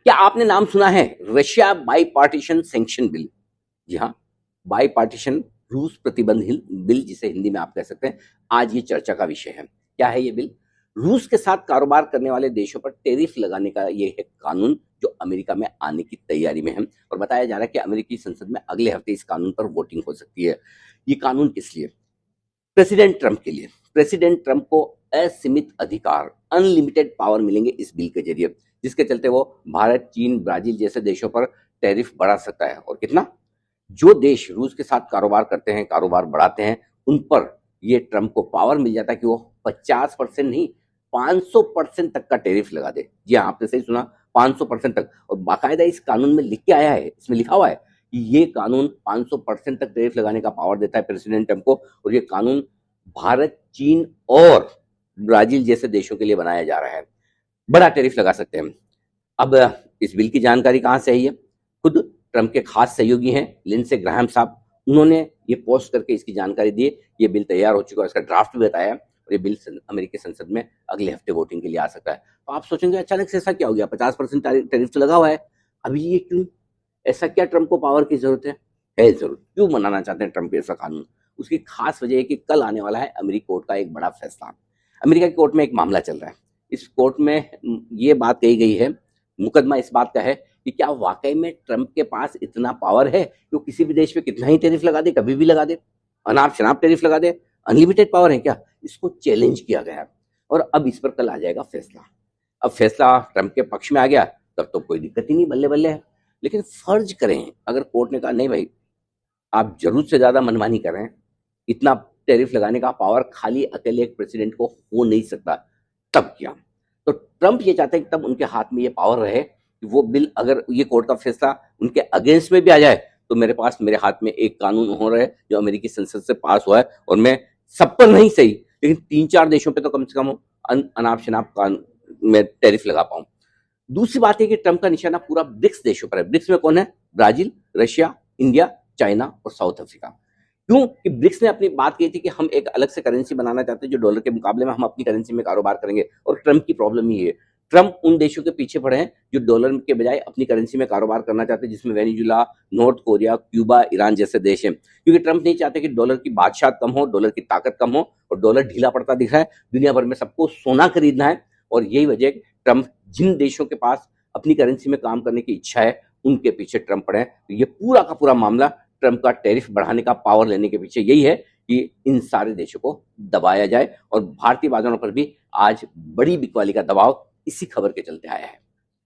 क्या आपने नाम सुना है Russia bipartisan sanction bill? जी हाँ, बाई पार्टीशन रूस प्रतिबंध बिल, जिसे हिंदी में आप कह सकते हैं। आज ये चर्चा का विषय है। क्या है ये बिल? रूस के साथ कारोबार करने वाले देशों पर टैरिफ लगाने का ये है कानून, जो अमेरिका में आने की तैयारी में है। और बताया जा रहा है कि अमेरिकी संसद में अगले हफ्ते इस कानून पर वोटिंग हो सकती है। ये कानून किस लिए? प्रेसिडेंट ट्रंप के लिए। प्रेसिडेंट ट्रंप को असीमित अधिकार, अनलिमिटेड पावर मिलेंगे इस बिल के जरिए, जिसके चलते वो भारत, चीन, ब्राजील जैसे देशों पर टैरिफ बढ़ा सकता है। और कितना? जो देश रूस के साथ कारोबार करते हैं, कारोबार बढ़ाते हैं, उन पर ये ट्रंप को पावर मिल जाता है कि वो 50% नहीं, 500% तक का टैरिफ लगा दे। जी हाँ, आपने सही सुना, 500% तक। और बाकायदा इस कानून में लिख के आया है, इसमें लिखा हुआ है कि ये कानून 500% तक टैरिफ लगाने का पावर देता है प्रेसिडेंट ट्रंप को। और ये कानून भारत, चीन और ब्राजील जैसे देशों के लिए बनाया जा रहा है। बड़ा टैरिफ लगा सकते हैं। अब इस बिल की जानकारी कहाँ से आई है? खुद ट्रंप के खास सहयोगी हैं लिंडसे ग्राहम साहब, उन्होंने ये पोस्ट करके इसकी जानकारी दी। ये बिल तैयार हो चुका है, इसका ड्राफ्ट भी बताया है, और ये बिल अमेरिकी संसद में अगले हफ्ते वोटिंग के लिए आ सकता है। तो आप सोचेंगे अचानक से ऐसा क्या हो गया, 50% टैरिफ तो लगा हुआ है, अभी ये क्यों? ऐसा क्या ट्रंप को पावर की जरूरत है जरूरत। क्यों बनाना चाहते हैं ट्रंप ऐसा कानून? उसकी खास वजह है कि कल आने वाला है अमेरिकी कोर्ट का एक बड़ा फैसला। अमेरिका की कोर्ट में एक मामला चल रहा है। इस कोर्ट में ये बात कही गई है, मुकदमा इस बात का है कि क्या वाकई में ट्रंप के पास इतना पावर है कि वो किसी भी देश पे कितना ही टैरिफ लगा दे, कभी भी लगा दे, अनाप शनाप टैरिफ लगा दे? अनलिमिटेड पावर है क्या? इसको चैलेंज किया गया है, और अब इस पर कल आ जाएगा फैसला। अब फैसला ट्रंप के पक्ष में आ गया तब तो कोई दिक्कत ही नहीं, बल्ले बल्ले है। लेकिन फर्ज करें अगर कोर्ट ने कहा नहीं भाई, आप जरूरत से ज्यादा मनमानी कर रहे हैं, इतना टैरिफ लगाने का पावर खाली अकेले एक प्रेसिडेंट को हो नहीं सकता, तब क्या? तो ट्रंप ये चाहते हैं कि तब उनके हाथ में ये पावर रहे कि वो बिल, अगर ये कोर्ट का फैसला उनके अगेंस्ट में भी आ जाए तो मेरे पास, मेरे हाथ में एक कानून हो रहा है जो अमेरिकी संसद से पास हुआ है, और मैं सब पर नहीं सही लेकिन 3-4 देशों पे तो कम से कम अनाप शनाप में टैरिफ लगा पाऊं। दूसरी बात है कि ट्रंप का निशाना पूरा ब्रिक्स देशों पर है। ब्रिक्स में कौन है? ब्राजील, रशिया, इंडिया, चाइना और साउथ अफ्रीका। क्यों? कि ब्रिक्स ने अपनी बात की थी कि हम एक अलग से करेंसी बनाना चाहते हैं जो डॉलर के मुकाबले में हम अपनी करेंसी में कारोबार करेंगे। और ट्रंप की प्रॉब्लम ये है, ट्रंप उन देशों के पीछे पड़े हैं जो डॉलर के बजाय अपनी करेंसी में कारोबार करना चाहते हैं, जिसमें Venezuela, north Korea, Cuba, Iran जैसे देश हैं। क्योंकि ट्रंप नहीं चाहते कि डॉलर की बादशाह कम हो, डॉलर की ताकत कम हो, और डॉलर ढीला पड़ता दिख रहा है। दुनिया भर में सबको सोना खरीदना है, और यही वजह है कि ट्रंप जिन देशों के पास अपनी करेंसी में काम करने की इच्छा है उनके पीछे ट्रंप पड़े हैं। तो ये पूरा का पूरा मामला ट्रंप का टैरिफ बढ़ाने का पावर लेने के पीछे यही है कि इन सारे देशों को दबाया जाए। और भारतीय बाजारों पर भी आज बड़ी बिकवाली का दबाव इसी खबर के चलते आया है।